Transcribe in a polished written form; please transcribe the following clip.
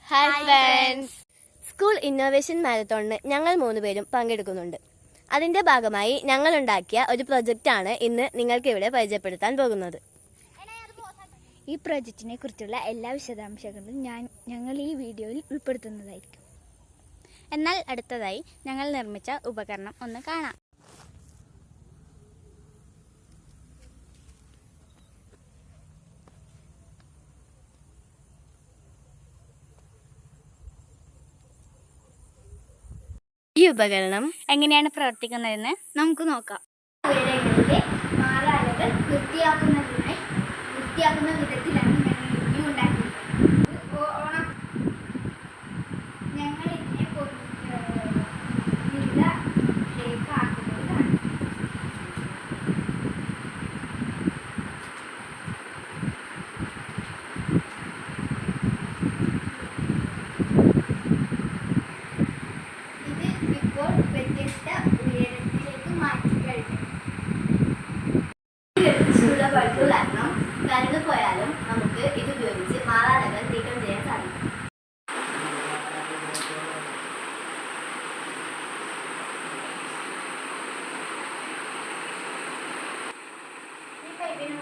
Hi friends. School innovation മാരത്തോണിന് ഞങ്ങൾ 3 പേരും പങ്കെടുക്കുന്നുണ്ട്. അതിന്റെ ഭാഗമായി ഞങ്ങൾ ഉണ്ടാക്കിയ ഒരു പ്രൊജക്റ്റാണ് ഇന്ന് നിങ്ങൾക്ക് ഇവിടെ പരിചയപ്പെടുത്താൻ പോകുന്നത്. ഈ പ്രൊജക്റ്റിനെ കുറിച്ചുള്ള എല്ലാ വിശദാംശങ്ങളും ഞങ്ങൾ ഈ വീഡിയോയിൽ ഉൾപ്പെടുത്തുന്നതായിരിക്കും. എന്നാൽ അടുത്തതായി ഞങ്ങൾ നിർമ്മിച്ച ഉപകരണം ഒന്ന് കാണാം. ഈ ഉപകരണം എങ്ങനെയാണ് പ്രവർത്തിക്കുന്നതെന്ന് നമുക്ക് നോക്കാം. ഉയരങ്ങളിലെ മാറാലകൾ വൃത്തിയാക്കുന്ന വിധത്തിലാണ് ഞങ്ങൾ ഇതിനെ ഉണ്ടാക്കിയിട്ടുള്ളത്. ഞങ്ങൾ ഇതിനെ വിവിധ ഷേപ്പ് ആക്കുന്നതാണ്. ഇത് ഇപ്പോൾ വ്യത്യസ്ത ഉയരത്തിലേക്ക് മാറ്റിക്കഴിഞ്ഞു. ബൾബ് കാരണം കരണ്ട് പോയാലും നമുക്ക് ഇത് ഉപയോഗിച്ച് മാറാലകൾ നീക്കം ചെയ്യാൻ സാധിക്കും. ഈ പൈപ്പിന്